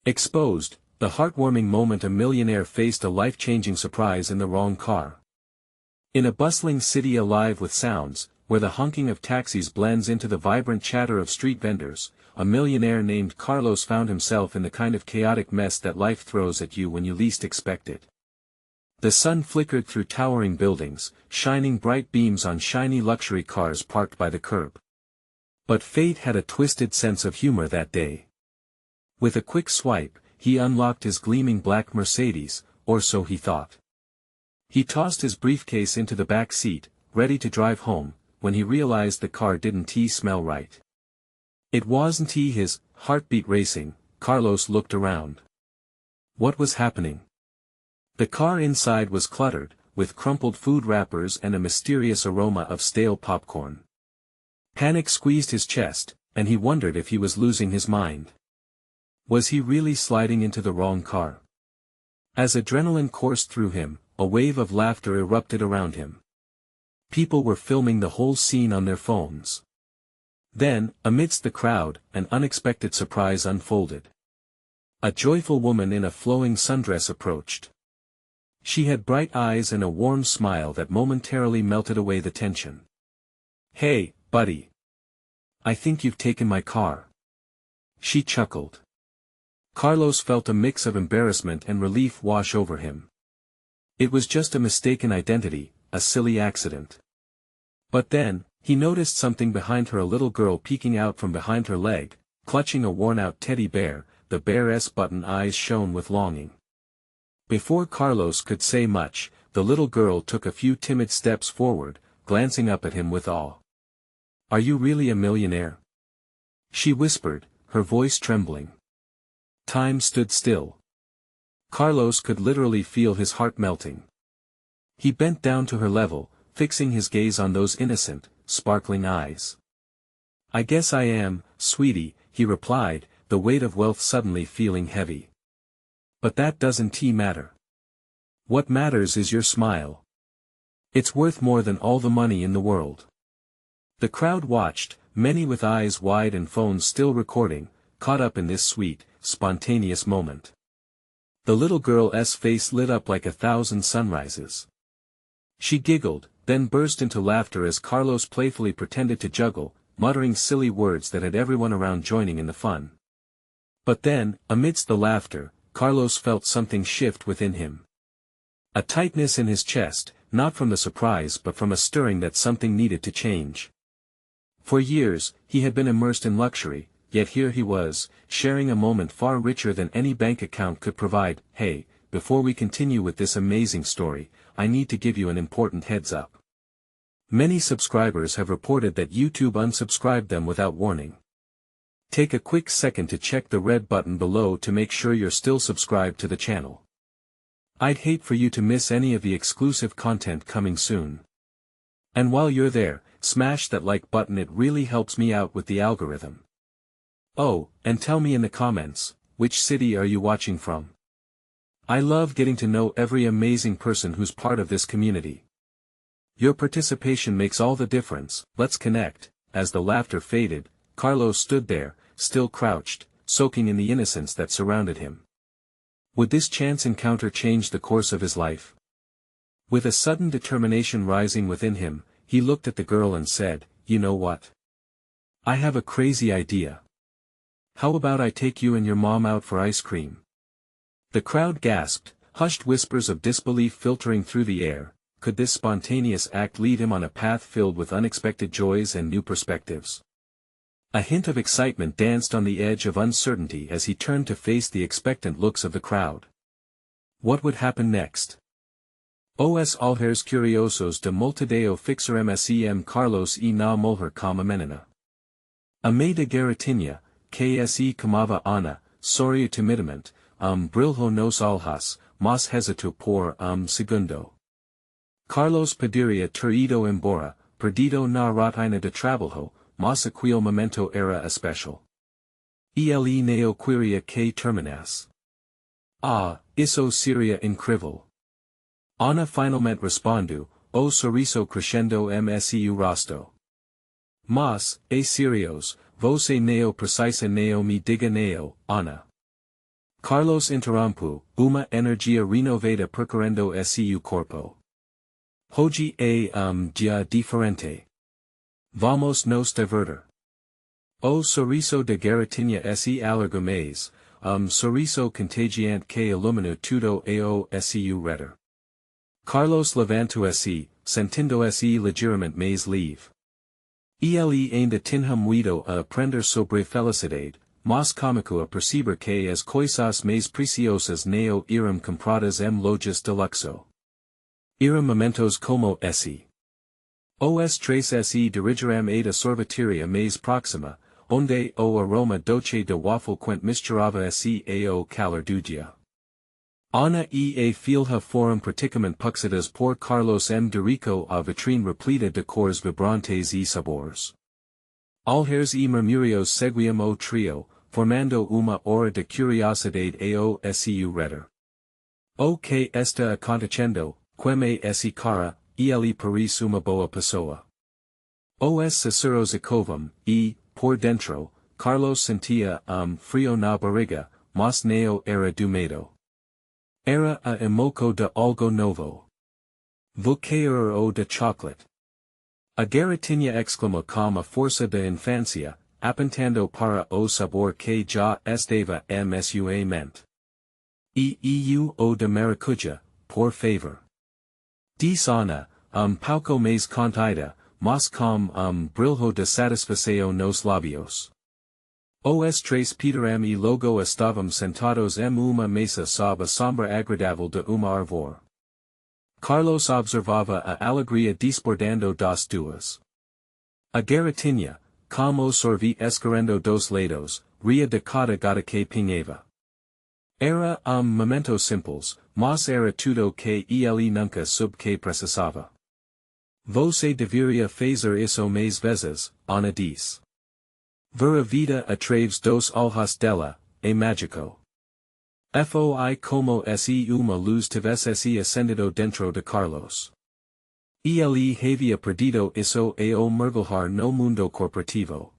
Exposed, the heartwarming moment a millionaire faced a life-changing surprise in the wrong car. In a bustling city alive with sounds, where the honking of taxis blends into the vibrant chatter of street vendors, a millionaire named Carlos found himself in the kind of chaotic mess that life throws at you when you least expect it. The sun flickered through towering buildings, shining bright beams on shiny luxury cars parked by the curb. But fate had a twisted sense of humor that day. With a quick swipe, he unlocked his gleaming black Mercedes, or so he thought. He tossed his briefcase into the back seat, ready to drive home, when he realized the car didn't smell right. It wasn't his heartbeat racing. Carlos looked around. What was happening? The car inside was cluttered, with crumpled food wrappers and a mysterious aroma of stale popcorn. Panic squeezed his chest, and he wondered if he was losing his mind. Was he really sliding into the wrong car? As adrenaline coursed through him, a wave of laughter erupted around him. People were filming the whole scene on their phones. Then, amidst the crowd, an unexpected surprise unfolded. A joyful woman in a flowing sundress approached. She had bright eyes and a warm smile that momentarily melted away the tension. "Hey, buddy. I think you've taken my car." She chuckled. Carlos felt a mix of embarrassment and relief wash over him. It was just a mistaken identity, a silly accident. But then, he noticed something behind her, a little girl peeking out from behind her leg, clutching a worn-out teddy bear. The bear's button eyes shone with longing. Before Carlos could say much, the little girl took a few timid steps forward, glancing up at him with awe. "Are you really a millionaire?" she whispered, her voice trembling. Time stood still. Carlos could literally feel his heart melting. He bent down to her level, fixing his gaze on those innocent, sparkling eyes. "I guess I am, sweetie," he replied, the weight of wealth suddenly feeling heavy. "But that doesn't matter. What matters is your smile. It's worth more than all the money in the world." The crowd watched, many with eyes wide and phones still recording, caught up in this sweet, spontaneous moment. The little girl's face lit up like 1,000 sunrises. She giggled, then burst into laughter as Carlos playfully pretended to juggle, muttering silly words that had everyone around joining in the fun. But then, amidst the laughter, Carlos felt something shift within him. A tightness in his chest, not from the surprise but from a stirring that something needed to change. For years, he had been immersed in luxury, yet here he was, sharing a moment far richer than any bank account could provide. "Hey, before we continue with this amazing story, I need to give you an important heads up. Many subscribers have reported that YouTube unsubscribed them without warning. Take a quick second to check the red button below to make sure you're still subscribed to the channel. I'd hate for you to miss any of the exclusive content coming soon. And while you're there, smash that like button, it really helps me out with the algorithm. Oh, and tell me in the comments, which city are you watching from? I love getting to know every amazing person who's part of this community. Your participation makes all the difference. Let's connect." As the laughter faded, Carlos stood there, still crouched, soaking in the innocence that surrounded him. Would this chance encounter change the course of his life? With a sudden determination rising within him, he looked at the girl and said, "You know what? I have a crazy idea. How about I take you and your mom out for ice cream?" The crowd gasped, hushed whispers of disbelief filtering through the air. Could this spontaneous act lead him on a path filled with unexpected joys and new perspectives? A hint of excitement danced on the edge of uncertainty as he turned to face the expectant looks of the crowd. What would happen next? Os alheres curiosos de multidão fixarem sem Carlos e na mulher como menina. A meia garatinha, que chamava Ana, sorria timidamente, brilhou nos olhos, mas hesitou por segundo. Carlos poderia ter ido embora, perdido na rotina de trabalho, mas aquele momento era especial. Ele não queria que terminasse. Ah, isso seria incrível. Ana finalmente respondeu, o sorriso crescendo msu rosto. Mas, é serios, você não precisa não me diga não, Ana. Carlos interrompu, uma energia renovada percorrendo seu corpo. Hoje dia diferente. Vamos nos divertir. O sorriso de Garatinha se alarga mais, sorriso contagiante que ilumina tudo ao seu redor. Carlos levantou-se, sentindo-se ligeiramente mais livre. Ele ainda tinha muito a aprender sobre felicidade, mas cômico a perceber que as coisas mais preciosas não eram compradas em lojas de luxo. Eram momentos como esse. Os três se dirigiram a sorveteria mais próxima, onde o aroma doce de waffle quente misturava-se ao calor do dia. Ana e a filha foram praticamente puxadas por Carlos dirico a vitrine repleta de cores vibrantes e sabores. Alheres e murmúrios seguiam o trio, formando uma hora de curiosidade ao seu redor. O que está acontecendo, quem esse cara, ele parece uma boa pessoa. Os susurros ecovam, e, por dentro, Carlos sentia frio na barriga, mas não era do medo. Era a emoco de algo novo. Voqueiro ou de chocolate. A Garatinha exclamou com a força da infância, apontando para o sabor que já estava em sua mente. Eu o de maracuja, por favor. Diz Ana, pouco mais contida, mas com brilho de satisfação nos lábios. Os três Peteram e logo estavam sentados em uma mesa sob a sombra agradável de uma árvore. Carlos observava a alegria desbordando das duas. A Garatinha, como sorvi escorrendo dos lados, ria de cada gota que pinhava. Era momento simples, mas era tudo que ele nunca soube que precisava. Você deveria fazer isso mais vezes, Ana disse. Ver a vida através dos olhos dela, é mágico. Foi como se uma luz tivesse acendido dentro de Carlos. Ele havia perdido isso ao mergulhar no mundo corporativo.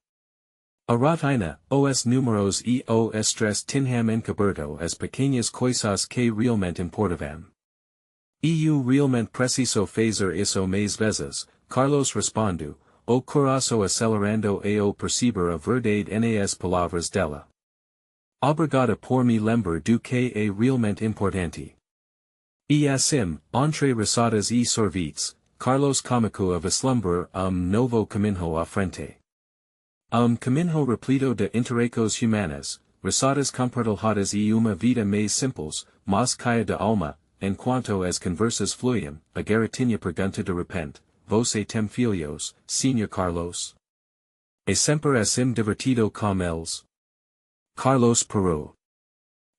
A rotina, os números e o estresse tinham encoberto as pequenas coisas que realmente importavam. Eu realmente preciso fazer isso mais vezes, Carlos respondeu, o coração acelerando ao perceber a verdade nas palavras dela. Obrigada por me lembrar do que é realmente importante. E assim, entre risadas e sorvetes, Carlos começou a vislumbrar novo caminho à frente. Caminho repleto de interesses humanos, risadas compartilhadas e uma vida mais simples, mas cheia de alma, enquanto as conversas fluíam, a Garatinha pergunta de repente, você tem filhos, Sr. Carlos? É sempre assim divertido com eles? Carlos parou.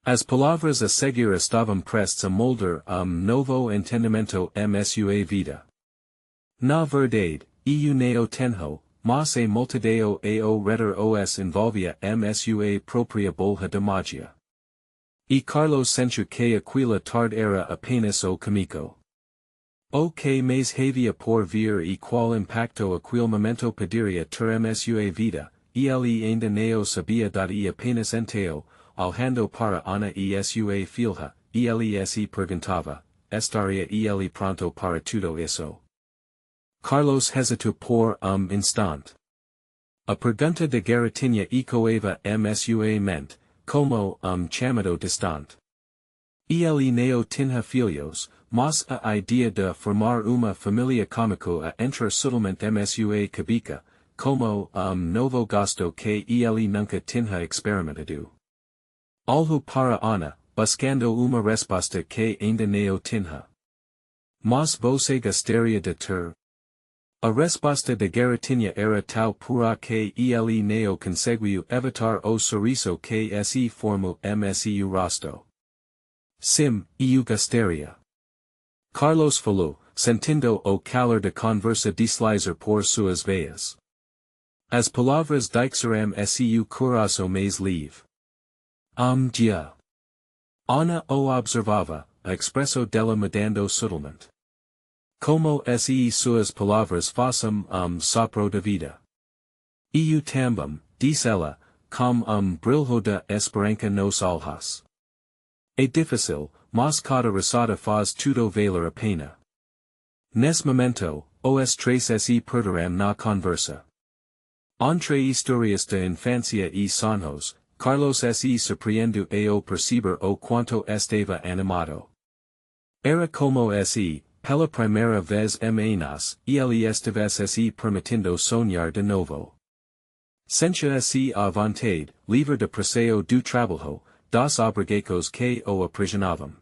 As palavras a seguir estavam prestes a moldar novo entendimento em sua vida. Na verdade, eu não tenho, mas a multidão ao redor os envolvia em sua própria bolha de magia. E Carlos sentiu que aquela tarde era apenas o comico. O que mais havia por vir e qual impacto aquele momento poderia ter em sua vida, ele ainda não sabia e apenas então, olhando para Ana e sua filha, ele se perguntava, estaria ele pronto para tudo isso? Carlos hesitou por instante. A pergunta de Garatinha ecoava em sua mente, como chamado distante. Ele não tinha filhos, mas a ideia de formar uma família começou a entrar subtilmente em sua cabeça, como novo gosto que ele nunca tinha experimentado. Olhou para Ana, buscando uma resposta que ainda não tinha. Mas você gostaria de ter? A resposta de Garatinha era tal pura que ele não conseguiu evitar o sorriso que se formou em seu rosto. Sim, eu gostaria. Carlos falou, sentindo o calor da conversa deslizar por suas veias. As palavras deixaram seu coração mais livre. Dia. Ana o observava, a expressão dela mudando subtilmente. Como se suas palavras fossem sopro da vida. Eu também, disse ela, com brilho de esperança nos olhos. É difícil, mas cada risada faz tudo valer a pena. Nesse momento, os três se perderão na conversa. Entre histórias de infância e sonhos, Carlos se surpreendeu ao perceber o quanto estava animado. Era como se, pela primeira vez nas, ele estivesse se permitindo sonhar de novo. Sentia-se à vontade, livre de pressão do trabalho, dos obrigações que o aprisionavam.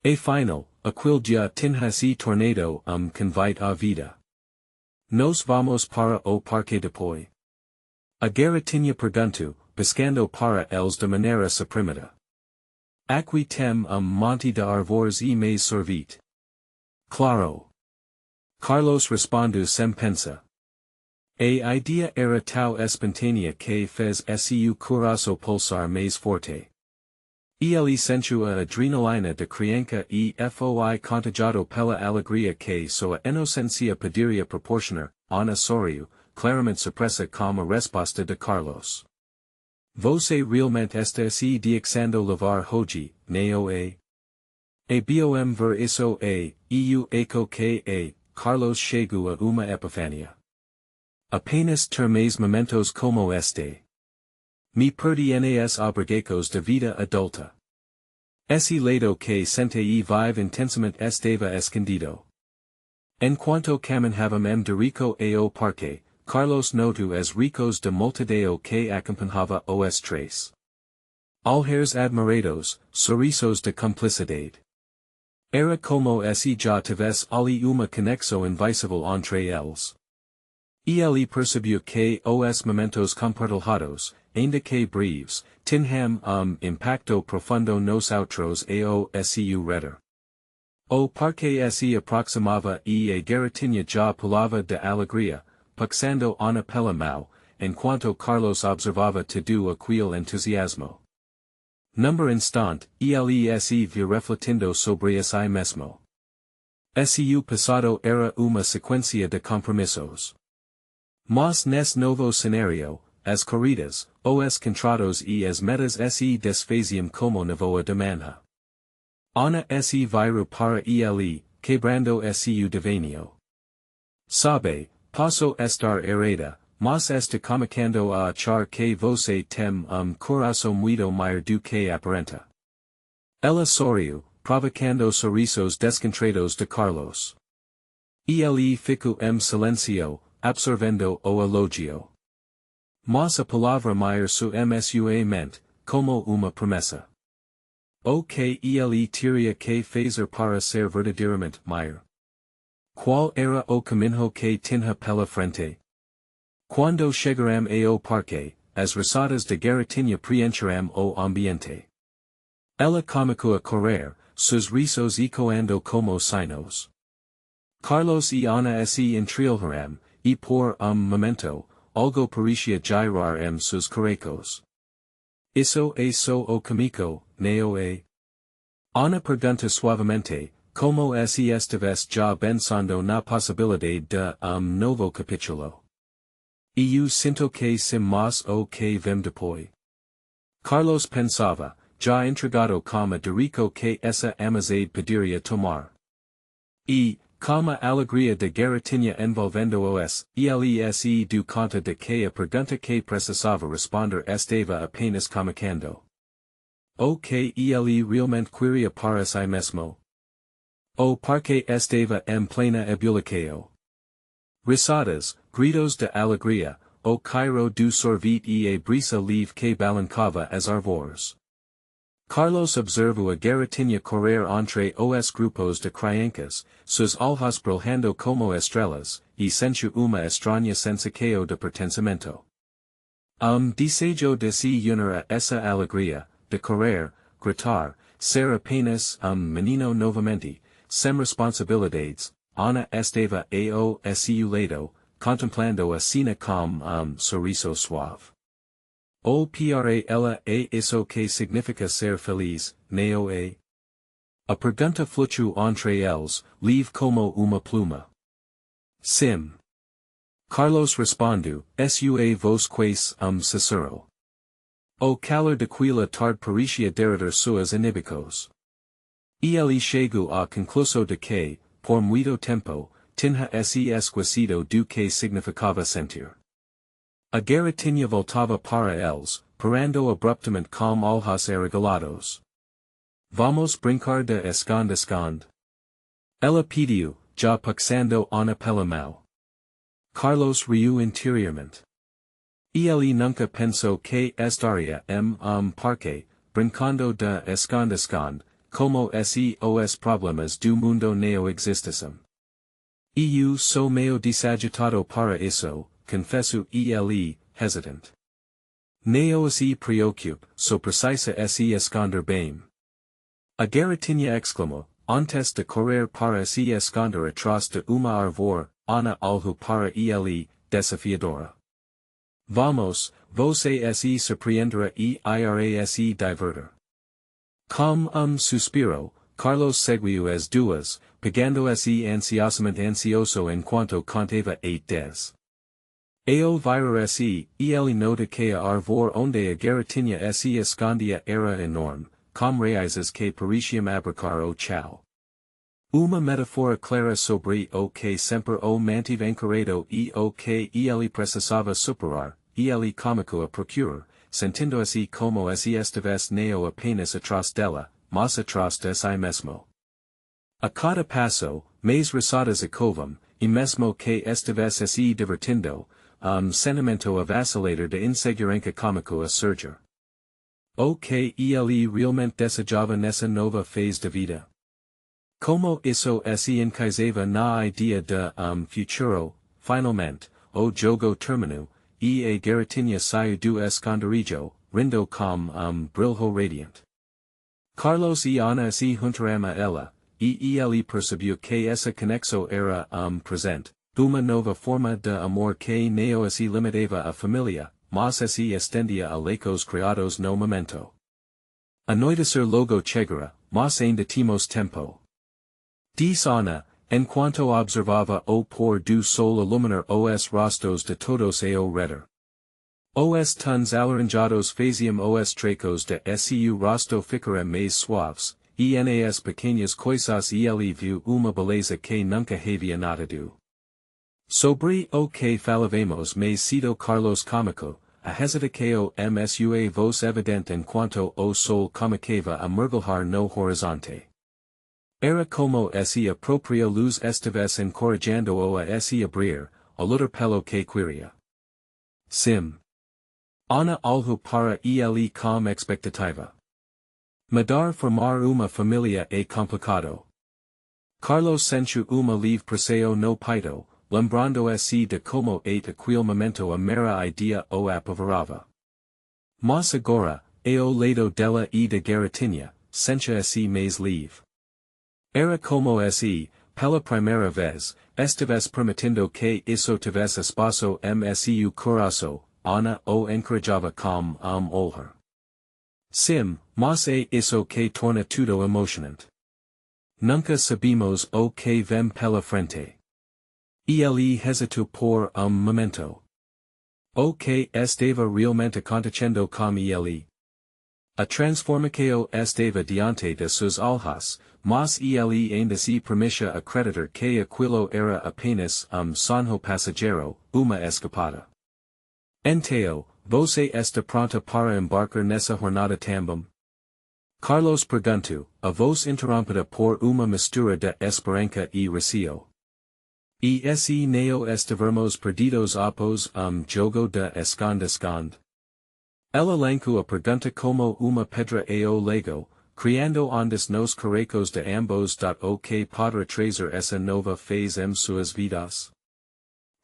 Afinal, aquele dia tinha se tornado convite à vida. Nos vamos para o parque depois. Agora tinha pergunto, buscando para eles de maneira suprimida. Aqui tem monte de árvores e mais sorvete. Claro. Carlos respondeu sem pensar. A ideia era tão espontânea que fez seu coração pulsar mais forte. Ele sentiu a adrenalina de criança e foi contagiado pela alegria que sua inocência poderia proporcionar, sorriu, claramente surpresa com a resposta de Carlos. Você realmente está se deixando levar hoje, não é? Bom ver isso eu eco que Carlos chegou a uma epifania. Apenas ter mais momentos como este. Me perdi nas obrigações de vida adulta. Esse lado que sente e vive intensamente estava escondido. Enquanto caminhavam de rico ao parque, Carlos notou as ricos de multidão que acompanhava os três. Olhares admirados, sorrisos de cumplicidade. Era como se já tivesse ali uma conexão invisível entre eles. Ele percebeu que os momentos compartilhados, ainda que breves, tinham impacto profundo nos outros ao seu redor. O parque se aproximava e a garotinha já pulava de alegria, passando Ana pela mão, enquanto Carlos observava todo aquele entusiasmo. Num instante, ele se viu refletindo sobre si mesmo. Seu passado era uma sequência de compromissos. Mas nesse novo cenário, as corridas, os contratos e as metas se desfaziam como nevoa de manhã. Ana se virou para ele, quebrando seu devaneo. Sabe, posso estar errada, mas está começando a achar que você tem coração muito maior do que aparenta. Ela sorriu, provocando sorrisos descontraídos de Carlos. Ele ficou em silêncio, absorvendo o elogio. Mas a palavra maior sua mente, como uma promessa. O que ele teria que fazer para ser verdadeiramente maior? Qual era o caminho que tinha pela frente? Quando chegaram ao parque, as risadas de garotinha preencheram o ambiente. Ela começou a correr, seus risos ecoando como sinos. Carlos e Ana se entreolharam, e por momento, algo parecia girar seus caracos. Isso é só o caminho, não é? Ana pergunta suavemente, como se estivesse já pensando na possibilidade de novo capítulo. Eu sinto que sim, mas o que vem depois. Carlos pensava, já entregado como de rico que essa amizade poderia tomar. E, com a alegria de garotinha envolvendo-os, ele se deu conta de que a pergunta que precisava responder estava apenas começando. O que ele realmente queria para si mesmo? O parque estava em plena ebullição. Risadas, gritos de alegria, o cairo do sorvete e a brisa leve que balancava as árvores. Carlos observou a garotinha correr entre os grupos de crianças, seus olhos brilhando como estrelas, e sentiu uma estranha sensação de pertencimento. Desejo de se unir a essa alegria, de correr, gritar, ser apenas menino novamente, sem responsabilidades. Ana estava ao seu lado, contemplando a cena com sorriso suave. O para ela é isso que significa ser feliz, não é? A pergunta flutuou entre eles, leve como uma pluma. Sim. Carlos respondeu, sua voz quase sussurrou. O calor daquila tarde periferia deritor suas inibicos. Ele chego a concluso de que, por muito tempo, tinha se esquecido do que significava sentir. Agora tinha voltava para eles, parando abruptamente com olhos arregalados. Vamos brincar de esconde-esconde. Ela pediu, já passando ana pela mão. Carlos riu interiormente. Ele nunca pensou que estaria parque, brincando de esconde-esconde, como se os problemas do mundo não existissem. Eu sou meio desagitado para isso, confesso ele, hesitant. Não se preocupe, sou precisa se esconder bem. Agora tinha exclamou, antes de correr para se esconder atrás de uma árvore, ana algo para ele, desafiadora. Vamos, você se surpreendera e ira se divertir. Com suspiro, Carlos seguiu as duas, pegando se ansiosamente ansioso enquanto contava 8 ao virar se, ele nota que a árvore onde agora tinha se escondia era enorme, com raízes que pareciam abarcar o chão. Uma metáfora clara sobre o que sempre o mantive ancorado e o que ele precisava superar, ele começou a procurar, sentindo-se como se estivesse não apenas atrás dela, mas atrás de si mesmo. A cada passo, mais risadas ecovam, e mesmo que estivesse se divertindo, sentimento vacilador de insegurança cômico a surgir. O que ele realmente desejava nessa nova fase de vida. Como isso se encaixava na ideia de futuro, finalmente, o jogo terminou, e a garotinha saiu do esconderijo, rindo com brilho radiante. Carlos e Ana se juntaram a ela, e ele percebeu que essa conexão era presente, uma nova forma de amor que não se limitava à família, mas se estendia a laicos criados no momento. Anoitecer logo chegara, mas ainda temos tempo. Diz Ana, enquanto observava o pôr do sol iluminar os rostos de todos ao redor. Os tons alaranjados faziam os tracos de seu rosto ficar mais suaves, e nas pequenas coisas ele viu uma beleza que nunca havia notado. Sobre o que falavamos mais cedo Carlos cômico, a hesitação msua voz evidente enquanto o sol começava a mergulhar no horizonte. Era como se a própria luz estivesse encorajando-o a se abrir, a lutar pelo que queria. Sim. Ana algo para ele com expectativa. Mudar formar uma família é complicado. Carlos sentiu uma leve pressão no peito, lembrando-se de como aquele momento a mera idea o apavorava. Mas agora, ao lado dela e da garotinha, sentia-se mais leve. Era como se, pela primeira vez, estivesse permitindo que isso tivesse espaço msu coração, Ana o encorajava com olhar. Sim, mas é isso que torna tudo emocionante. Nunca sabemos o que vem pela frente. Ele hesitou por momento. O que estava realmente acontecendo com ele? A transformação estava diante de seus olhos, mas ele ainda se permitia acreditar que aquilo era apenas sonho passageiro, uma escapada. Então, você está pronta para embarcar nessa jornada também? Carlos perguntou, a voz interrompida por uma mistura de esperança e receio. E se não estivermos perdidos após jogo de esconde-esconde? Ela lançou a pergunta como uma pedra ao lego, criando ondas nos caracos de ambos. O que poderá trazer essa nova fase suas vidas?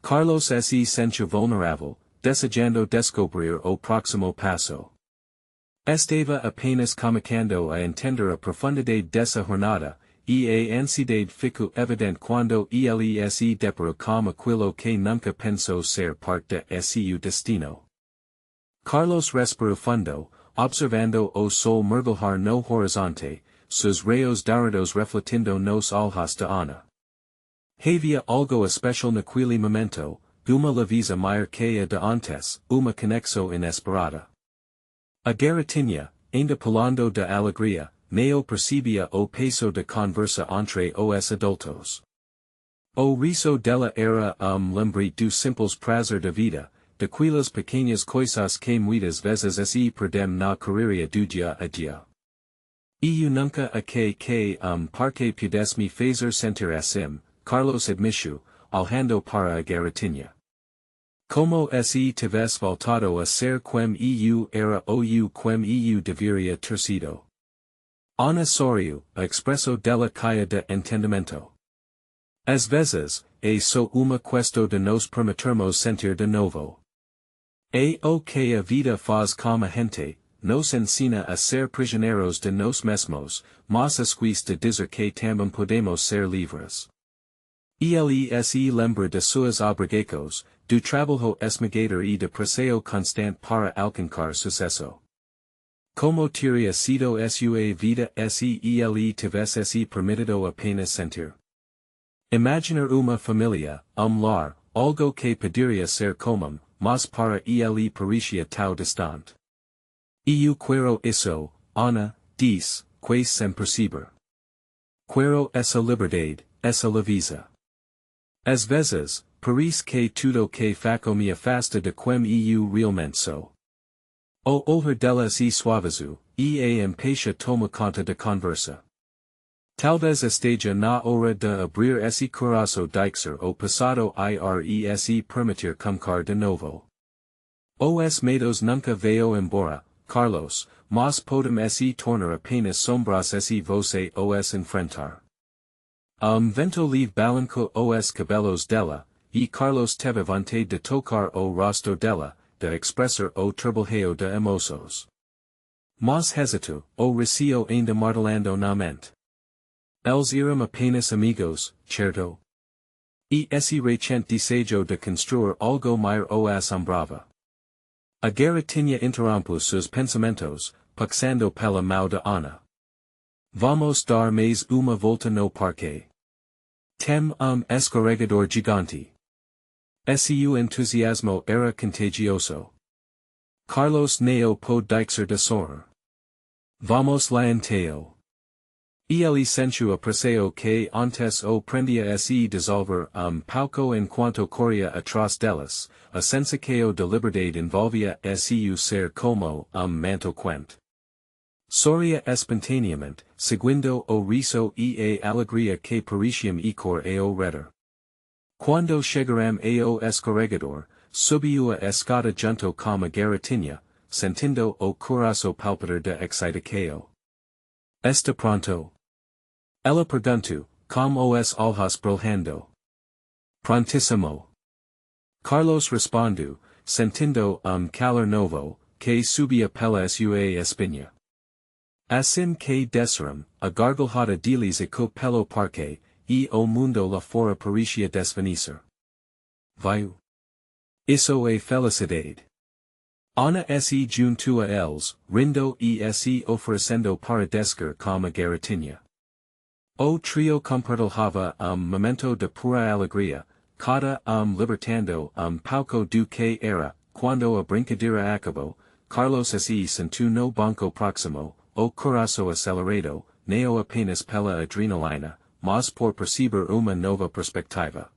Carlos se sentiu vulnerável, desejando descobrir o próximo passo. Estava apenas começando a entender a profundidade dessa jornada, e a ansiedade ficou evidente quando ele se deparou com aquilo que nunca pensou ser parte de seu destino. Carlos respirou fundo, observando o sol mergulhar no horizonte, seus raios dourados refletindo nos olhos de Ana. Havia algo especial naquele momento, uma leveza maior que a de antes, uma conexão inesperada. A garratinha, ainda pulando de alegria, neo percibia o peso de conversa entre os adultos. O riso dela era lembre do simples prazer da vida, daquelas pequenas coisas que muitas vezes se perdem na correria do dia a dia. Eu nunca a que porque pudesse me fazer sentir assim, Carlos admitiu, alhando para a garratinha. Como se tivesse voltado a ser quem eu era ou quem eu deveria ter sido. Ana sorriu, a expresso dela caia de entendimento. Às vezes, só uma questão de nos permitirmos sentir de novo. O que a vida faz com a gente, nos ensina a ser prisioneiros de nós mesmos, mas esquece de dizer que também podemos ser livres. Ele lembra de suas obrigações, do trabalho esmagador e de presseio constante para alcançar sucesso. Como teria sido sua vida se ele tivesse permitido apenas sentir? Imaginar uma família, lar, algo que poderia ser comum, mas para ele parecia tão distante. Eu quero isso, Ana, diz, que sem perceber. Quero essa liberdade, essa leveza. Às vezes, parece que tudo que faço me afasta de quem eu realmente sou. O olhar delas suavizo, a empeixa toma conta da conversa. Talvez esteja na hora de abrir esse coração deixar o passado ir permitir começar de novo. Os medos nunca veio embora, Carlos, mas podem tornar apenas sombras se você os enfrentar. Vento leve balanco os cabelos dela, e Carlos teve vontade de tocar o rosto dela, de expressar o turbilhão de emoções. Mas hesito, o recio ainda martelando na mente. Eles eram apenas amigos, certo? E esse recente desejo de construir algo maior o assombrava. A garratinha interrompe seus pensamentos, passando pela mão de Ana. Vamos dar mais uma volta no parque. Tem escorregador gigante. Seu entusiasmo era contagioso. Carlos não pôde deixar de sorrir. Vamos lá então. Ele sentiu a presseio que antes o prendia se dissolver pouco enquanto corria atrás delas, a sensação de liberdade envolvia seu ser como manto quente. Sorria espontaneamente, seguindo o riso e a alegria que pareciam icor ao redor. Quando chegaram ao escorregador, subiu a escada junto com a garratinha, sentindo o coração palpitar de excitação. Está pronto? Ela perguntou, com os olhos brilhando. Prontíssimo. Carlos respondeu, sentindo calor novo, que subia pela sua espinha. Assim que desceram, a gargalhada deles ecoou pelo parque, e o mundo lá fora parecia desvanecer. Viu? Isso é felicidade. Ana se junto a eles, rindo e se oferecendo para descer com a garratinha. O trio compartilhava momento de pura alegria, cada libertando pouco do que era, quando a brincadeira acabou, Carlos se sentou no banco próximo, o coração acelerado, não apenas pela adrenalina, mas por perceber uma nova perspectiva.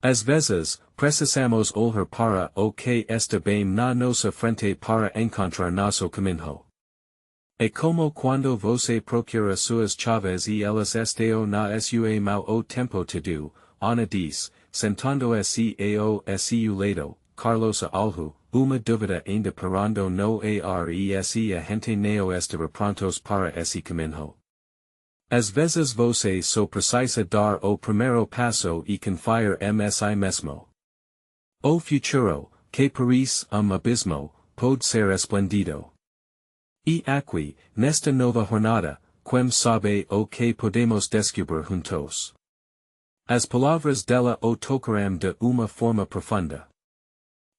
Às vezes, precisamos olhar para o que está bem na nossa frente para encontrar nosso caminho. É como quando você procura suas chaves e elas estão na sua mão o tempo todo, Ana diz, sentando-se ao seu lado, Carlos a algo, uma dúvida ainda parando no ar e a gente não estava prontos para esse caminho. Às vezes você só precisa dar o primeiro passo e confiar em si mesmo. O futuro, que parece abismo, pode ser esplêndido. E aqui, nesta nova jornada, quem sabe o que podemos descobrir juntos. As palavras dela o tocaram de uma forma profunda.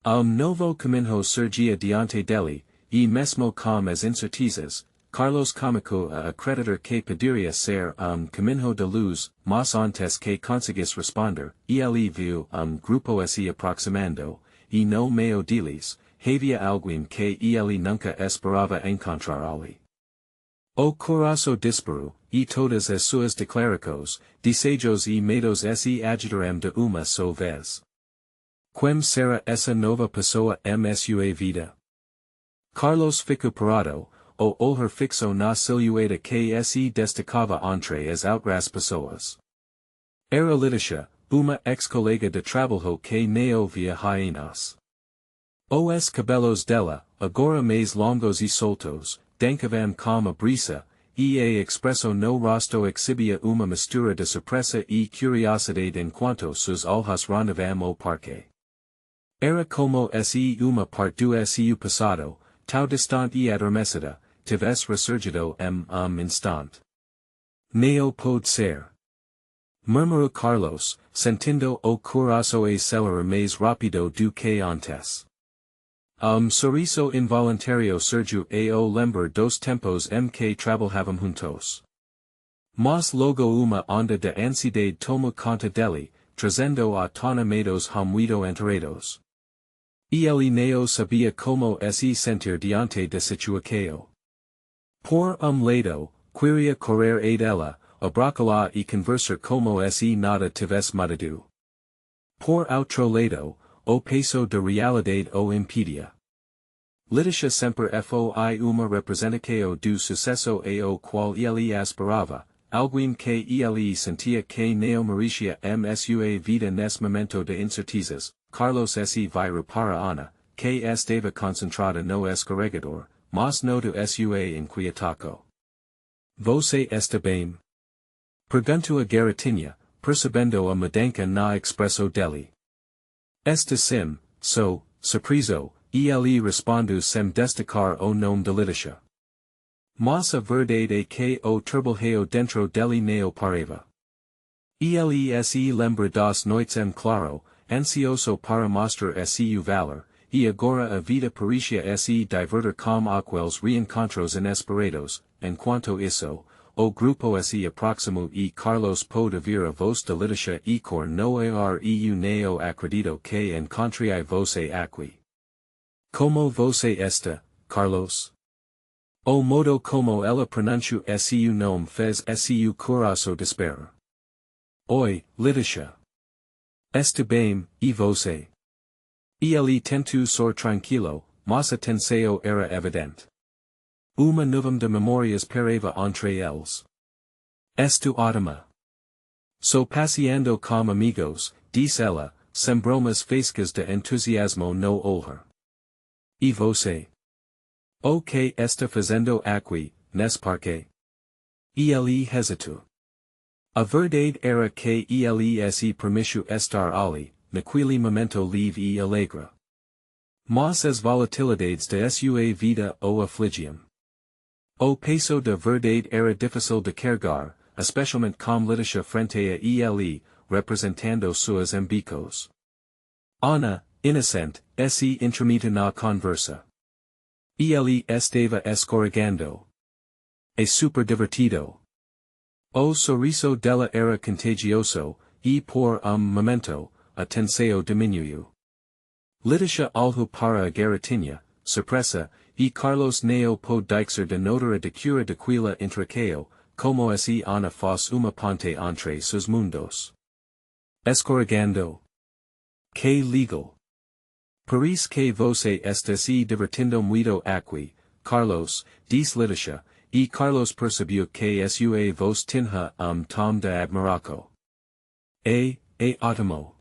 Novo caminho surgia diante dele, e mesmo com as incertezas, Carlos comunicou a acreditar que poderia ser caminho de luz, mas antes que conseguisse responder, ele viu grupo se aproximando, e no meio deles, havia alguém que ele nunca esperava encontrar ali. O coração disparu, e todas as suas declarações, desejos e medos se agitaram de uma só vez. Quem será essa nova pessoa em sua vida? Carlos ficou parado, o olhar fixo na silhueta que se destacava entre as outras pessoas. Era Leticia, uma ex-colega de trabalho que não via há anos. Os cabelos dela, agora mais longos e soltos, dançavam como a brisa, e a expressão no rosto exibia uma mistura de surpresa e curiosidade enquanto seus olhos rondavam o parque. Era como se uma parte do seu passado, tão distante e adormecida, tivesse ressurgido em instante. Não pode ser. Murmurou Carlos, sentindo o coração acelerar mais rápido do que antes. Sorriso involuntário surgiu ao lembrar dos tempos em que trabalhavam juntos. Mas logo uma onda de ansiedade tomou conta dele, trazendo à tona medos muito enterados. E ele não sabia como se sentir diante da situação. Por lado, queria correr a ela, abraçá-la e conversar como se nada tivesse mudado. Por outro lado, o peso da realidade o impedia. Leticia sempre foi uma representação do sucesso ao qual ele aspirava, alguém que ele sentia que não merecia em sua vida nesse momento de incertezas. Carlos se virou para Ana, que estava concentrada no escorregador, mas notou sua inquietação. Você está bem? Perguntou a garotinha, percebendo a mudança na expressão dele. Está sim, sou, surpreso, e ele respondeu sem destacar o nome de Leticia. Mas a verdade é que o trabalho dentro dele não parava. Ele se lembra das noites em claro, ansioso para mostrar seu valor, e agora a vida parecia se divertir com aqueles reencontros inesperados, enquanto isso, o grupo se aproximou e Carlos pôde ouvir a voz de Leticia e cor no ar e não acredito que encontrei você aqui. Como você está, Carlos? O modo como ela pronunciou seu nome fez seu coração disparar. Oi, Leticia. Está bem, e você? Ele tentou ser tranquilo, mas a tensão era evidente. Uma nuvem de memórias pairava entre eles. Estou ótima. Sou passeando com amigos, disse ela, sem bromas faíscas de entusiasmo no olhar. E você? O que está fazendo aqui, nesse parque? Ele hesitou. A verdade era que ele se permitiu estar ali, naquele momento livre e alegre. Mas as volatilidades de sua vida o afligiam. O peso da verdade era difícil de carregar, especialmente com Leticia frente a ele, representando suas ambicos. Ana, inocente, se intromite na conversa. Ele estava escorregando. É super divertido. O sorriso dela era contagioso, e por momento, a tensão diminuiu. Leticia olhou para a garotinha, surpresa, e Carlos não pôde deixar de notar a cura daquela intracao, como se Ana fosse uma ponte entre seus mundos. Escorregando. Que legal. Parece que você está se divertindo muito aqui, Carlos, disse Leticia, e Carlos percebeu que sua voz tinha tom de admiração. É ótimo.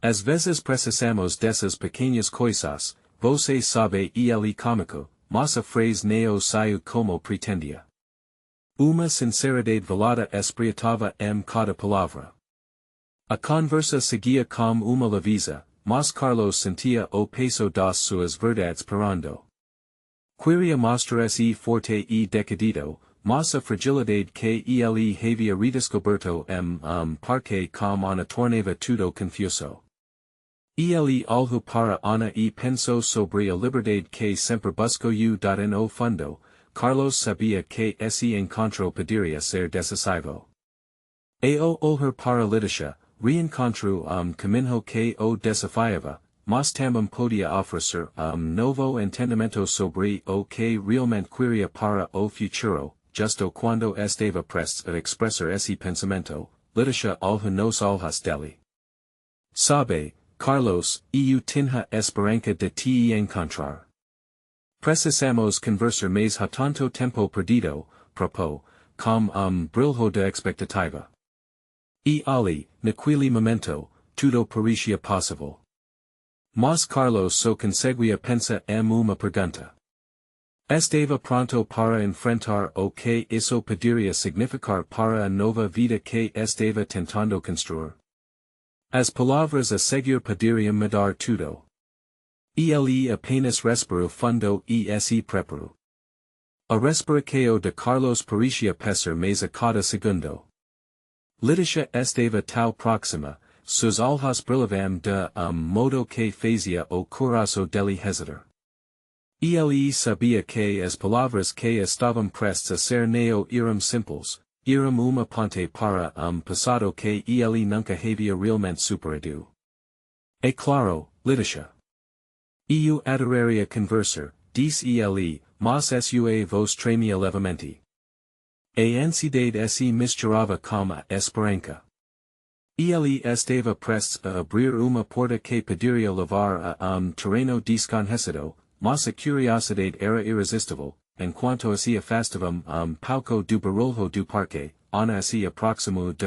Às vezes precisamos dessas pequenas coisas, você sabe ele cômico, mas a frase não saiu como pretendia. Uma sinceridade velada espreitava em cada palavra. A conversa seguia com uma leveza, mas Carlos sentia o peso das suas verdades parando. Queria mostrar-se forte e decidido, mas a fragilidade que ele havia redescoberto em parque com Ana tornava tudo confuso. Ele olhou para Ana e pensou sobre a liberdade que sempre buscou no fundo, Carlos sabia que esse encontro poderia ser decisivo. Ao olhar para Leticia, reencontrou caminho que o desafiava, mas também podia oferecer novo entendimento sobre o que realmente queria para o futuro, justo quando estava prestes a expressar esse pensamento, litisha alho nos olhos dele. Sabe, Carlos, eu tinha esperança de te encontrar. Precisamos conversar mais há tanto tempo perdido, propô, com brilho de expectativa. E ali, naquele momento, tudo parecia possível. Mas Carlos só conseguia pensar em uma pergunta. Estava pronto para enfrentar o que isso poderia significar para a nova vida que estava tentando construir. As palavras a seguir poderiam mudar tudo. E ele apenas respirou fundo e se preparou. A respiração de Carlos parecia pesar mais a cada segundo. Litisha estava tão próxima, seus olhos brilhavam de modo que fazia o coração dele hesitar. E ele sabia que as palavras que estavam prestes a ser não eram simples, eram uma ponte para passado que ele nunca havia realmente superado. É claro, Litisha. Eu adoraria conversar, disse ele, mas sua voz tremia levemente. A ansiedade se misturava com a esperança. Ele estava prestes a abrir uma porta que poderia levar a terreno desconhecido, mas a curiosidade era irresistível, enquanto se afastava pouco do barulho do parque, Ana se aproximou de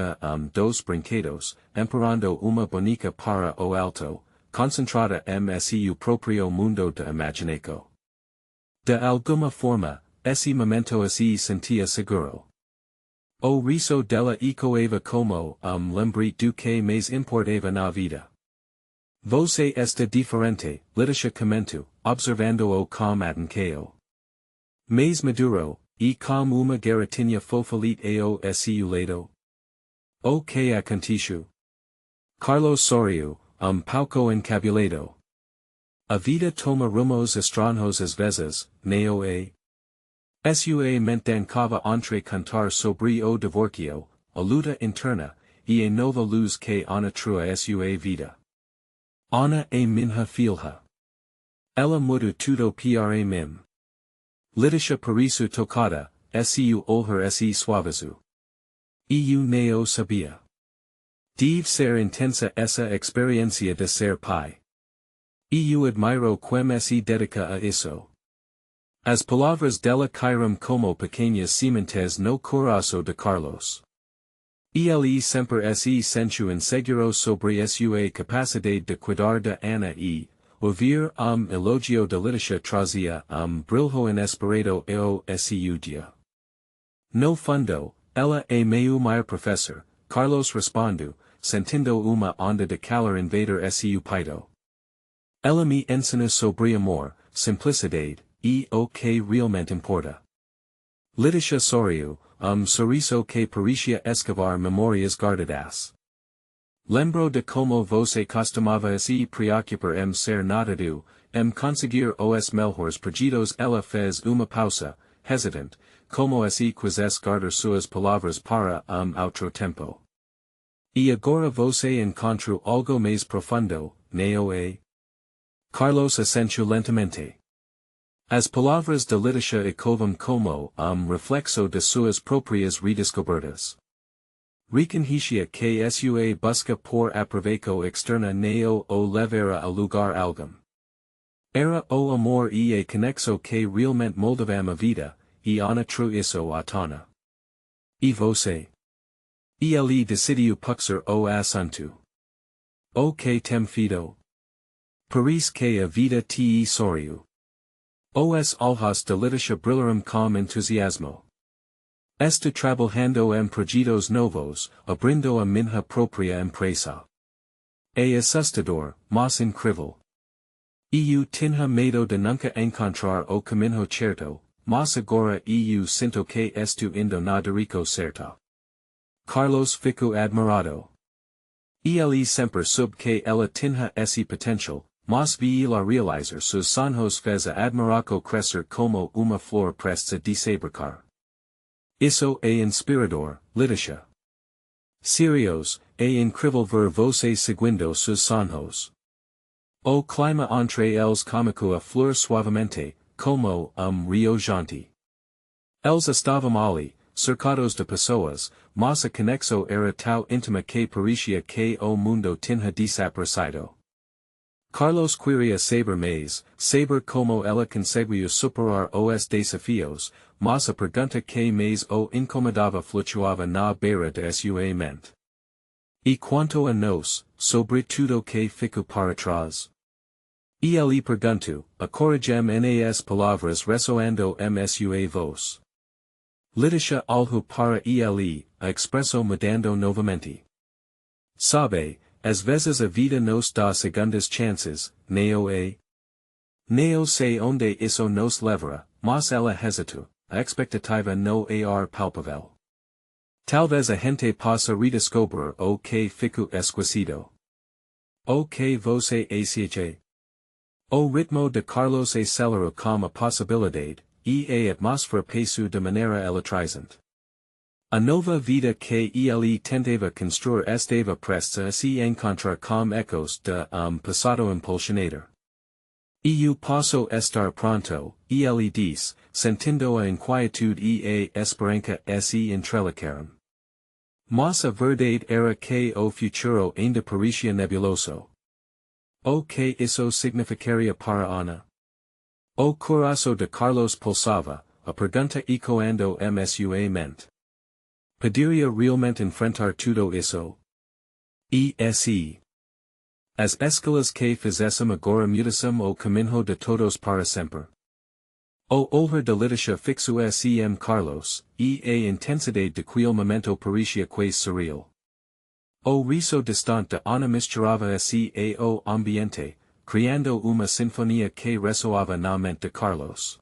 dos brinquedos, empurrando uma boneca para o alto, concentrada em seu próprio mundo de imaginação. De alguma forma, esse momento se sentia seguro. O riso dela ecoava como lembrete do que mais importava na vida. Você está diferente, Litisha comentou, observando-o com atenção. Mais maduro, e com uma garotinha fofalite ao seu lado. O que aconteceu? Carlos sorriu, pouco encabulado. A vida toma rumos estranhos às vezes, não é? Sua mente ancava entre cantar sobre o divorcio, a luta interna, e a nova luz que Ana trua a sua vida. Ana é minha filha. Ela muda tudo para mim. Litisha parecia tocada, seu olhar se suavizou. Eu não sabia. Deve ser intensa essa experiência de ser pai. Eu admiro como se dedica a isso. As palavras dela caíram como pequenas sementes no coração de Carlos. Ele sempre se sentiu inseguro sobre sua capacidade de cuidar de Ana e, ouvir elogio de Litisha trazia brilho inesperado ao seu dia. No fundo, ela é meu maior professor, Carlos respondeu, sentindo uma onda de calor invadir seu peito. Ela me ensina sobre amor, simplicidade, e o que realmente importa. Litisha sorriu, sorriso que parecia escavar memórias guardadas. Lembro de como você costumava se preocupar em ser notado, em conseguir os melhores projetos. Ela fez uma pausa, hesitante, como se quisesse guardar suas palavras para outro tempo. E agora você encontrou algo mais profundo, não é? Carlos assentiu lentamente. As palavras de Litisha ecoavam como reflexo de suas próprias redescobertas. Reconhecia que sua busca por aproveito externa não o levara a lugar algum. Era o amor e a conexão que realmente moldavam a vida, e Ana true isso à tona. E você? E ele decidiu puxar o assunto. O que tem feito? Parece que a vida te sorriu. Os olhos de Litisha brilharam com entusiasmo. Está trabalhando em projetos novos, abrindo a minha própria empresa. É assustador, mas incrível. Eu tinha medo de nunca encontrar o caminho certo, mas agora eu sinto que estou indo na direção certa. Carlos ficou admirado. Ele sempre soube que ela tinha esse potencial, mas vi-la realizar seus sonhos fez a admiração crescer como uma flor prestes a desabricar. Isso é inspirador, Litisha. Serios, é incrível ver você seguindo seus sonhos. O clima entre els comico a flor suavemente, como, rio janti. Els estavam ali, cercados de pessoas, mas a conexo era tão íntima que parecia que o mundo tinha desaparecido. Carlos queria saber mais, saber como ela conseguiu superar os desafios, mas a pergunta que mais o incomodava flutuava na beira de sua mente. E quanto a nós, sobre tudo que ficou para trás? Ele perguntou, a coragem nas palavras ressoando sua voz. Litisha algo para ele, a expresso mudando novamente. Sabe, às vezes a vida nos dá segundas chances, não é? Não sei onde isso nos levará, mas ela hesitou, a expectativa não é palpável. Talvez a gente possa redescobrir o que ficou esquecido. O que você acha? O ritmo de Carlos acelerou com a possibilidade, e a atmosfera passou de maneira eletrizante. A nova vida que ele tentava construir estava prestes a se encontrar com ecos de passado impulsionador. Eu posso estar pronto, ele disse, sentindo a inquietude e a esperança se entrelaçaram. Mas a verdade era que o futuro ainda parecia nebuloso. O que isso significaria para Ana? O coração de Carlos pulsava, a pergunta ecoando sua mente. Poderia realmente enfrentar tudo isso? E as escalas que fizessem agora mudassem o caminho de todos para sempre. O olhar de Litisha fixo sem Carlos, e a intensidade de quel momento parecia quase surreal. O riso distante de Ana misturava se ao ambiente, criando uma sinfonia que ressoava na mente de Carlos.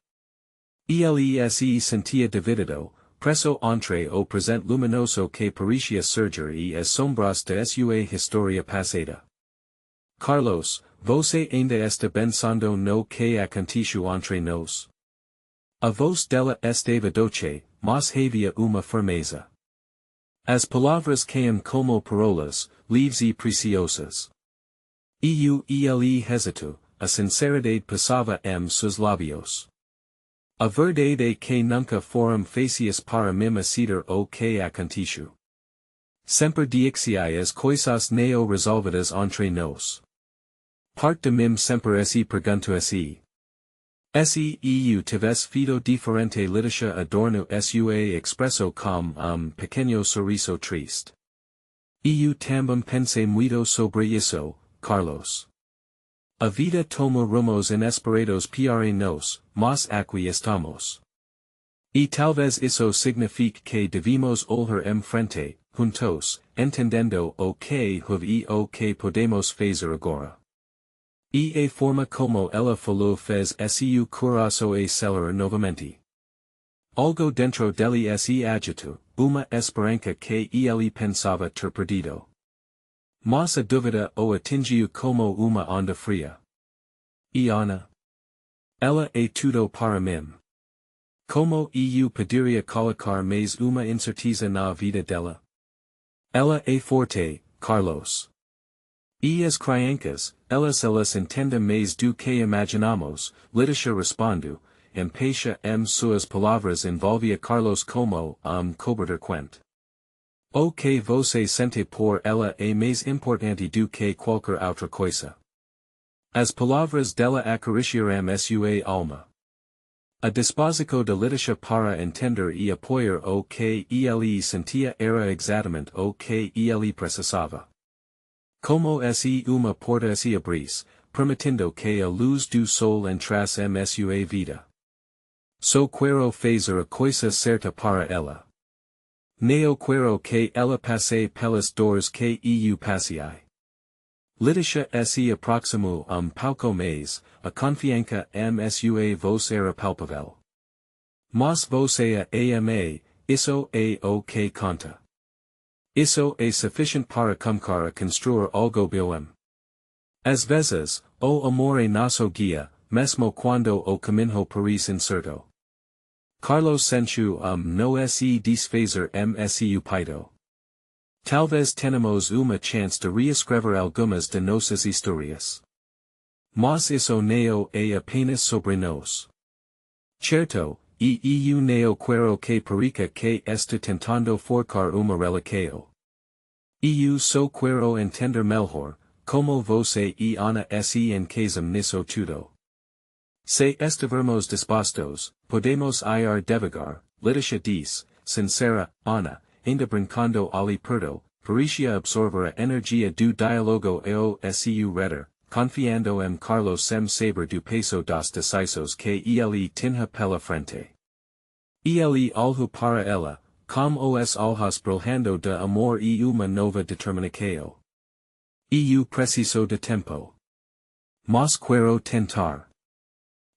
Ele se sentia dividido, preso entre o presente luminoso que parecia surgir e as sombras de sua história passada. Carlos, você ainda está pensando no que aconteceu entre nós? A voz dela estava doce, mas havia uma firmeza. As palavras caíam como parolas, leves e preciosas. Ele hesitou, a sinceridade passava seus lábios. A verdade é que nunca foram fáceis para mim aceitar o que aconteceu. Sempre dixia as coisas não resolvidas entre nós. Parte de mim sempre se perguntou se eu tivesse feito diferente. Litisha adorno sua expresso com pequeno sorriso triste. Eu também pensei muito sobre isso, Carlos. A vida toma rumos inesperados para nós, mas aqui estamos. E talvez isso signifique que devemos olhar frente, juntos, entendendo o que houve e o que podemos fazer agora. E a forma como ela falou fez seu coração acelerar novamente. Algo dentro dele se agitou, uma esperança que ele pensava ter perdido. Mas a dúvida o atingiu como uma onda fria. E Ana? Ela é tudo para mim. Como eu poderia colocar mais uma incerteza na vida dela? Ela é forte, Carlos. E as crianças, elas entendem mais do que imaginamos, Litisha respondeu, empeixa suas palavras envolvia Carlos como cobertor quente. O que você sente por ela é mais importante do que qualquer outra coisa. As palavras dela acariciaram sua alma. A disposição de Litisha para entender e apoiar o que ele sentia era exatamente o que ele precisava. Como se uma porta se abrisse, permitindo que a luz do sol entrasse sua vida. Só quero fazer a coisa certa para ela. Não quero que ela passe pelas dores que eu passei. Litisha se aproximou pouco mais, a confiança sua voz era palpável. Mas você a ama, isso é o que conta. Isso é suficiente para começar a construir algo bom. Às vezes, o amor é nosso guia, mesmo quando o caminho parece incerto. Carlos sentiu no se desfazer seu peito. Talvez tenhamos uma chance de reescrever algumas de nossas histórias. Mas isso neo é apenas sobre nós. Certo, eu neo quero que perica que está tentando forcar uma relação. Eu só quero entender melhor, como você e Ana se encaixam nisso tudo. Se estivermos dispostos, podemos ir devagar, Leticia diz, sincera, Ana, ainda brincando ali perto, parecia absorver a energia do diálogo e seu redor, confiando Carlos sem saber do peso dos decisões que ele tinha pela frente. Ele olhou para ela, como os olhos brilhando de amor e uma nova determinação. Eu preciso de tempo. Mas quero tentar.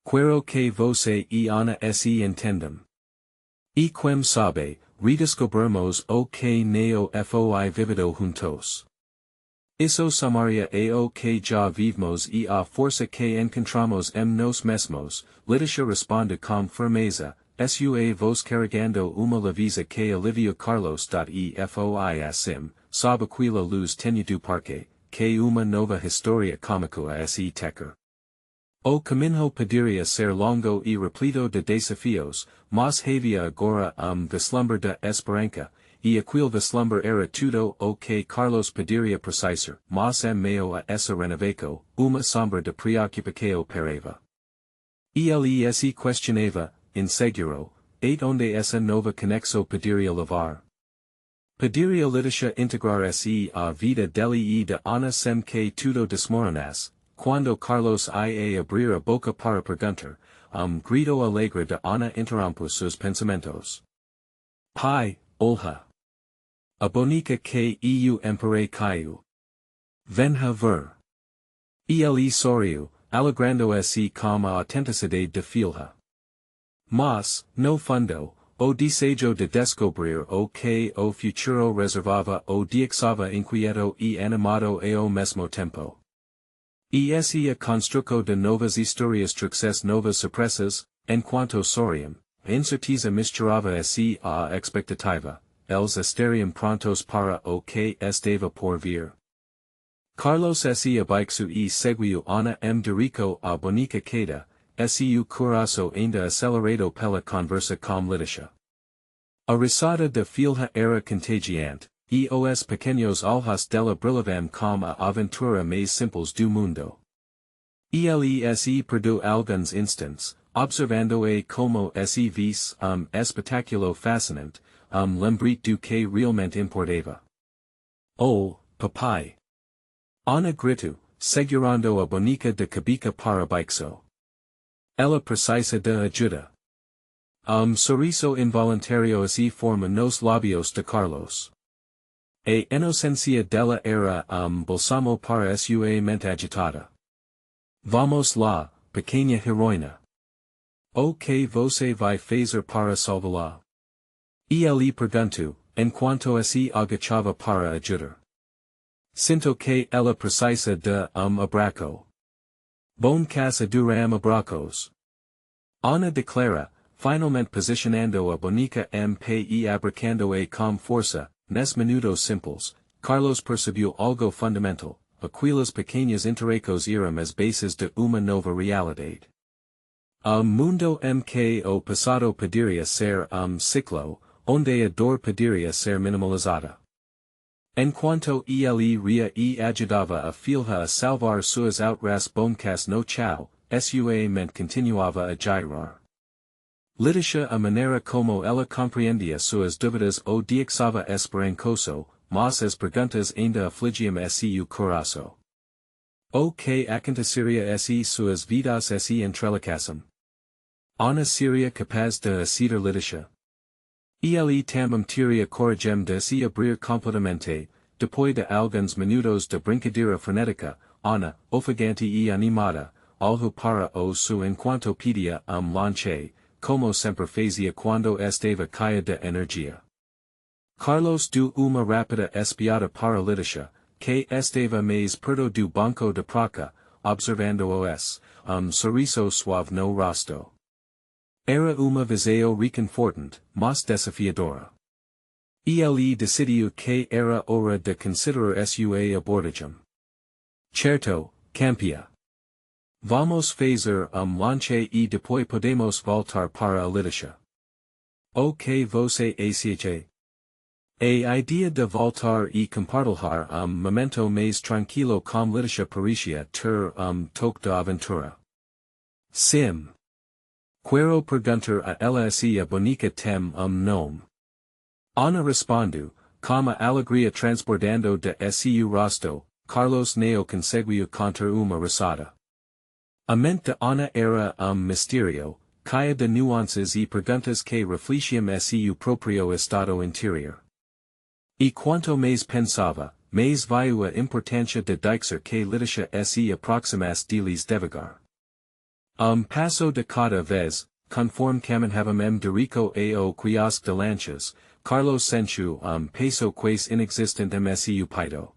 Quero que você e Ana se entendam. E quem sabe, redescobrirmos o que neo foi vivido juntos. Isso samaria o que já vivemos e a força que encontramos nos mesmos, Leticia responde com firmeza, sua voz carregando uma leveza que alivia Carlos. E foi assim, sob aquela luz tenue do parque, que uma nova história cômica se tecer. O caminho poderia ser longo e repleto de desafios, mas havia agora vislumbre de esperança, e aquele vislumbre era tudo o que Carlos poderia precisar, mas meio a essa renovação, uma sombra de preocupação parava. Ele se questionava, inseguro, onde essa nova conexão poderia levar. Poderia Leticia integrar-se a vida dele e de Ana sem que tudo desmoronasse. Quando Carlos ia abrir a boca para perguntar, grito alegre de Ana interrompeu seus pensamentos. Pai, olha. A bonica que eu emparei caiu. Venha ver. Ele sorriu, alegrando-se com a autenticidade de filha. Mas, no fundo, o desejo de descobrir o que o futuro reservava o deixava inquieto e animado ao mesmo tempo. E a construção de novas histórias trouxe novas surpresas, enquanto sorriam, a incerteza misturava-se à expectativa, eles estariam prontos para o que estava por vir. Carlos se abaixou e seguiu Ana dirico a bonica queda, seu coração ainda acelerado pela conversa com Leticia. A risada de filha era contagiante, e os pequenos olhos dela brilhavam com a aventura mais simples do mundo. Ele se perdeu alguns instantes, observando-a como se vis espetáculo fascinante, lembrete do que realmente importava. Oh, papai! Ana gritou, segurando a bonica de cabeça para baixo. Ela precisa de ajuda. Sorriso involuntário se forma nos lábios de Carlos. A inocência dela era balsamo para sua mente agitada. Vamos lá, pequena heroína. O que você vai fazer para salvá-la? Ele perguntou, enquanto se agachava para ajudar. Sinto que ela precisa de abraço. Bom caça duram abraços. Ana declara, finalmente posicionando a bonica e abracando-a com força, nes minutos simples, Carlos percebeu algo fundamental, aquelas pequenas interacos eram as bases de uma nova realidade. Mundo que o passado poderia ser ciclo, onde a dor poderia ser minimalizada. Enquanto ele ria e ajudava a filha a salvar suas outras boncas no chão, sua mente continuava a girar. Leticia a maneira como ela compreendia suas dúvidas o deixava esperançoso, mas as perguntas ainda afligiam seu coração. O que aconteceria se suas vidas se entrelaçassem? Ana seria capaz de aceder Leticia. Ele também teria coragem de se abrir completamente, depois de alguns minutos de brincadeira frenética, Ana, ofegante e animada, olhou para o seu enquanto pedia lanche, como sempre fazia quando estava caia de energia. Carlos deu uma rápida espiada para Leticia, que estava mais perto do banco de prata, observando-os, sorriso suave no rosto. Era uma visão reconfortante, mas desafiadora. Ele decidiu que era hora de considerar sua abordagem. Certo, campia. Vamos fazer lanche e depois podemos voltar para a litisha. O que você acha? A idea de voltar e compartilhar momento mais tranquilo com litisha parecia ter toque de aventura. Sim. Quero perguntar a ela se a bonica tem nome. Ana respondu, com a alegria transbordando de seu rosto, Carlos não conseguiu conter uma risada. A mente de Ana era mistério, caia de nuances e perguntas que refletiam seu próprio estado interior. E quanto mais pensava, mais viu a importância de dizer que litisha se aproximasse deles devagar. Passo de cada vez, conforme caminhavam de rico ao quiosque de lanchas, Carlos sentiu peso quase inexistente seu peito.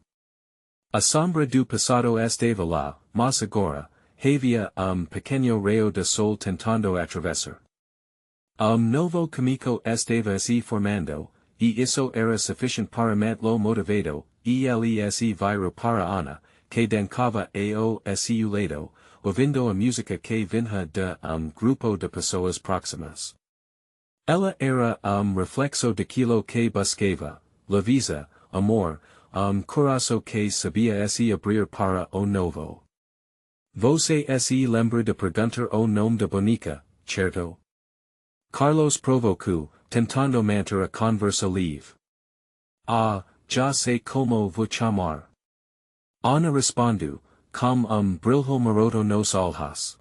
A sombra do passado estava lá, mas agora, havia pequeno raio de sol tentando atravessar. Novo comico estava se formando, e isso era suficiente para manter-lo motivado, ele se virou para Ana, que dancava ao seu lado, ouvindo a música que vinha de grupo de pessoas próximas. Ela era reflexo daquilo que buscava, leveza, amor, coração que sabia se abrir para o novo. Você se lembra de perguntar o nome da bonica, certo? Carlos provocou, tentando manter a conversa livre. Ah, já sei como vou chamar. Ana respondeu, com brilho maroto nos olhos.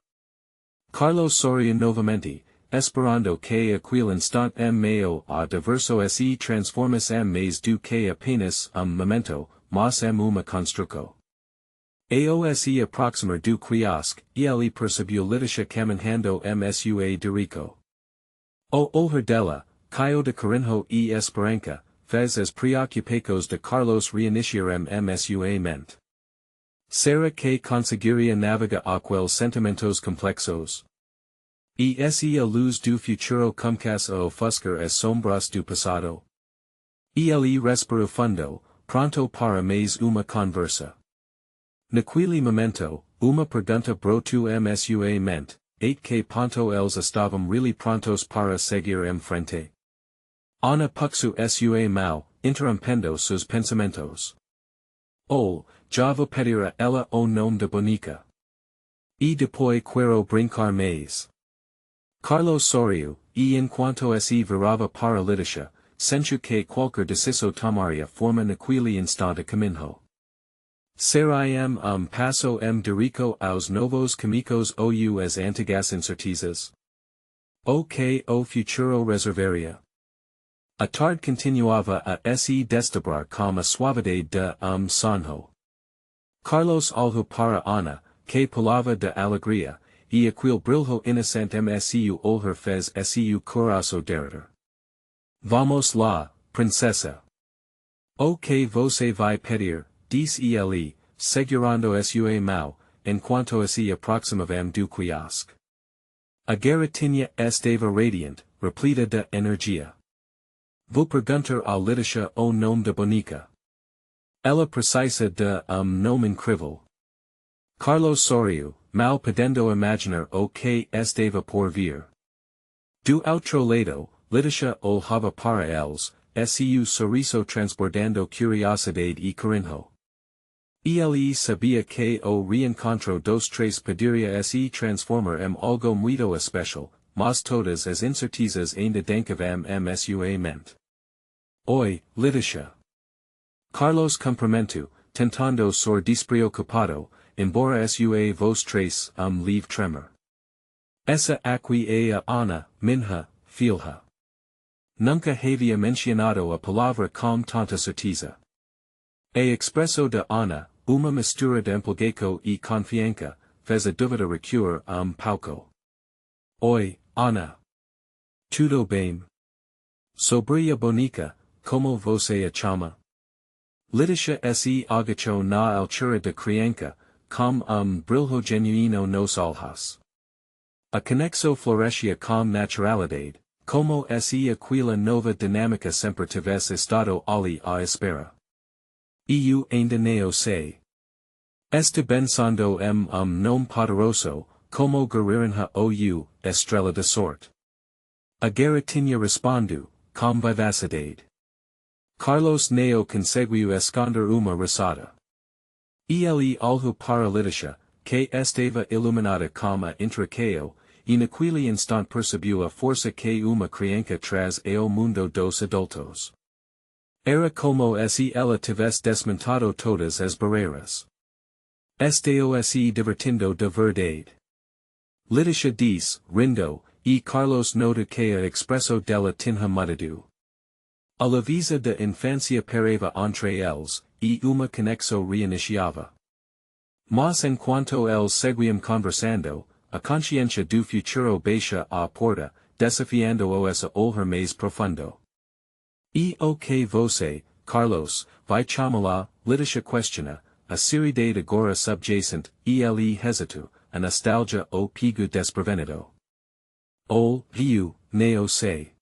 Carlos sorriu novamente, esperando que aquele instante meio a diverso se transformasse mais do que apenas momento, mas uma construção. Ao se aproximar do quiosque, ele percebeu litisha caminhando msua de rico. O olhar dela, caiu de carinho e esperança, fez as preocupações de Carlos reiniciar msua mente. Será que conseguiria navegar aqueles sentimentos complexos? E se a luz do futuro começasse a ofuscar as sombras do passado? Ele respirou fundo, pronto para mais uma conversa. Naquele momento, uma pergunta brotou msua mente, et que ponto eles estavam really prontos para seguir em frente. Ana puxou sua mão, interrompendo seus pensamentos. Oh, já vou pedir a ela o nome da bonica. E depois quero brincar mais. Carlos sorriu, e enquanto se virava para a litisha, sentiu que qualquer decisão tomaria forma naquele instante caminho. Será passo de rico aos novos comicos ou as antigas incertezas? O que o futuro reservaria? A tarde continuava a se desdobrar com a suavidade de sonho. Carlos olhou para Ana, que pulava de alegria, e aquele brilho inocente seu olhar fez seu coração derreter. Vamos lá, princesa. O que você vai pedir? Disse ele, segurando sua mão, enquanto se aproximavam do quiosque. A garratinha estava radiante, repleta de energia. Vou perguntar à litisha o nome da bonica. Ela precisa de nome incrível. Carlos sorriu, mal podendo imaginar o que estava por vir. Do outro lado, litisha olhava para eles, seu sorriso transbordando curiosidade e carinho. Ele sabia que o reencontro dos três poderia se transformar em algo muito especial, mas todas as incertezas ainda dancavam sua mente. Oi, litisha. Carlos cumprimentou, tentando ser despreocupado, embora sua voz trace leve tremor. Essa aqui é a Ana, minha filha. Nunca havia mencionado a palavra com tanta certeza. A expresso de Ana, uma mistura de empolgaco e confiança, fez a dúvida recuar pouco. Oi, Ana. Tudo bem? Sobre a bonica, como você a chama? Litisha se agachou na altura da criança, com brilho genuíno nos olhos. A conexão florescia com naturalidade, como se aquela nova dinâmica sempre tivesse estado ali à espera. Eu ainda não sei. Este pensando nome poderoso, como guerrerinha ou estrela de sorte. Agora tinha respondo, com vivacidade. Carlos não conseguiu esconder uma risada. Ele olhou para a litisha, que estava iluminada como intracao, e naquele instante percebeu a força que uma criança traz ao mundo dos adultos. Era como se ela tivesse desmontado todas as barreiras. Estao se divertindo de verdade. Litisha diz, rindo, e Carlos nota que a expresso dela tinha mudado. A lavisa de infância parava entre eles, e uma conexão reiniciava. Mas enquanto eles seguiam conversando, a consciência do futuro baixa à porta, desafiando-os a olhar mais profundo. E o que você, Carlos, vai chamá-la, litisha questiona, a seriedade agora subjacente, ele hesito, a nostalgia ou pigo desprevenido. Rio, neo sei.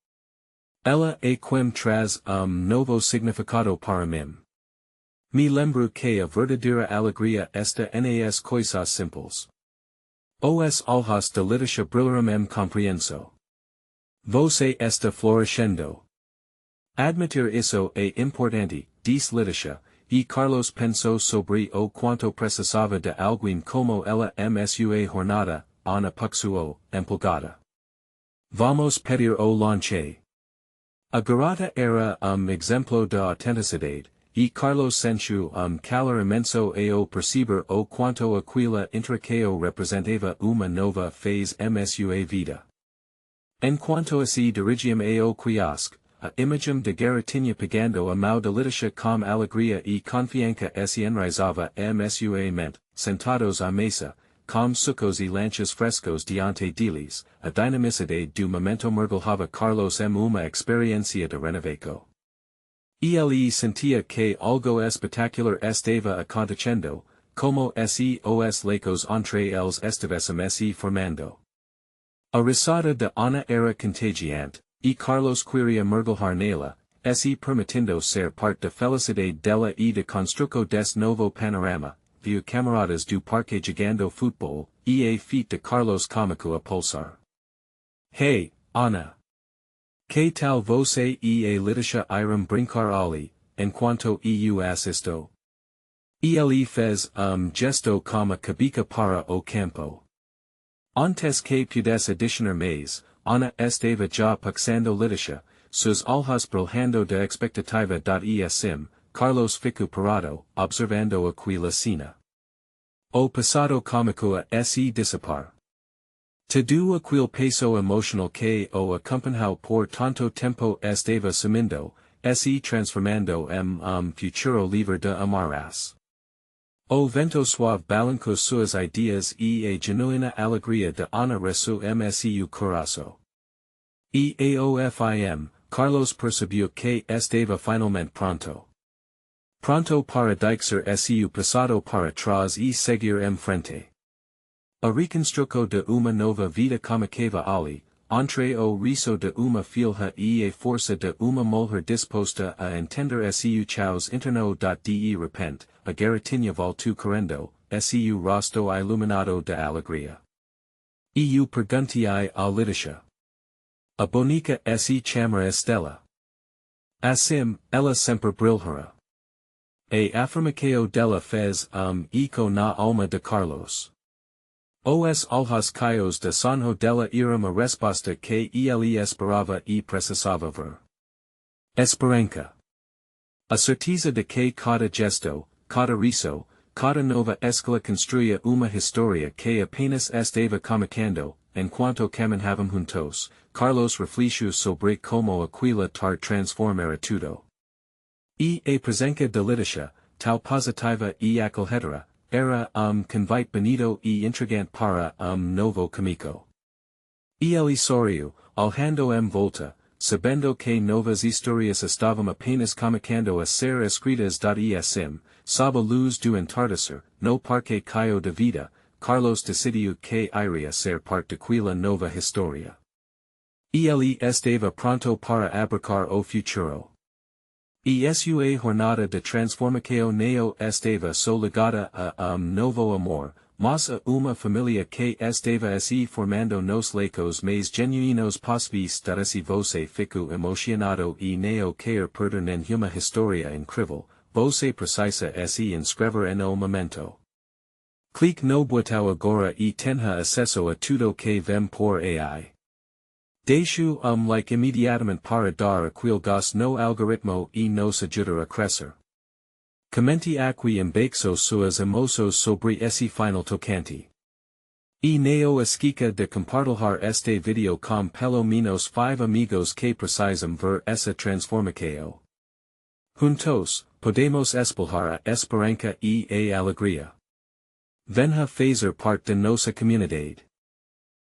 Ela é quem traz novo significado para mim. Me lembro que a verdadeira alegria está nas coisas simples. Os olhos de litisha brilharam comprehenso. Você está florescendo. Admitir isso é importante, diz litisha, e Carlos pensou sobre o quanto precisava de alguém como ela msua jornada, ana puxuo, empolgada. Vamos pedir o lanche. A garota era exemplo de autenticidade, e Carlos sentiu calor imenso ao perceber o quanto aquela intracao representava uma nova fase msua vida. Enquanto se dirigiam ao quiosque, a imagem de garotinha pegando a mão de litisha com alegria e confiança se enraizava msua mente, sentados à mesa, com sucos e lanches frescos diante deles, a dinamicidade do momento mergulhava Carlos uma experiência de renovação. Ele sentia que algo espetacular estava acontecendo, como se os lacos entre eles estivessem se formando. A risada de Ana era contagiante, e Carlos queria mergulhar nela, se permitindo ser parte da felicidade dela e de construco desse novo panorama. Viu camaradas do parque jogando futebol, e a feet de Carlos cômico a pulsar. Hey, Ana! Que tal você e a litisha irem brincar ali, enquanto eu assisto? Ele fez gesto como a cabeça para o campo. Antes que pudesse adicionar mais, Ana estava já pensando litisha, seus olhos brilhando de expectativa. Carlos ficou parado, observando aquela cena. O passado cômico a se dissipar. Tudo aquele peso emocional que o acompanhou por tanto tempo estava sumindo, se transformando futuro livre de amarras. O vento suave balançou suas ideias e a genuína alegria de Ana ressoou msu coração. E aofim, Carlos percebeu que estava finalmente pronto. Pronto para deixar su passado para trás e seguir em frente. A reconstrução de uma nova vida comunicava ali, entre o riso de uma filha e a força de uma mulher disposta a entender su chaos interno. De repente, a garotinha voltou correndo, su rosto iluminado de alegria. Eu perguntei a litisha. A bonica se chama Estela. Assim, ela sempre brilhará. A afirmação dela fez eco na alma de Carlos. Os olhos caios de sonho dela eram a resposta que ele esperava e precisava ver. Esperança. A certeza de que cada gesto, cada riso, cada nova escala construía uma história que apenas estava começando, enquanto caminhavam juntos, Carlos refletiu sobre como aquela tarde transformara tudo. E a presença de litisha, tal positiva e acolhedora, era convite bonito e intrigante para novo comico. Ele sorriu, olhando volta, sabendo que novas histórias estavam apenas começando a ser escritas. Sob a luz do entardecer, no parque caio de vida, Carlos decidiu que iria ser parte daquela nova história. Ele estava pronto para abraçar o futuro. E sua jornada de transformação neo estava so ligada a novo amor, mas a uma família que estava se formando nos lecos mais genuínos possíveis se você ficou emocionado e neo quer perder nenhuma história incrível, você precisa se inscrever no momento. Clique no botão agora e tenha acesso a tudo que vem por AI. Deixo like imediatamente para dar aquele gosto no algoritmo e nos ajudar a crescer. Comente aqui embaixo suas emoções sobre esse final tocante. E neo esquica de compartilhar este video com pelo menos 5 amigos que precisam ver essa transformação. Juntos, podemos espalhar a esperança e a alegria. Venha fazer parte de nossa comunidade.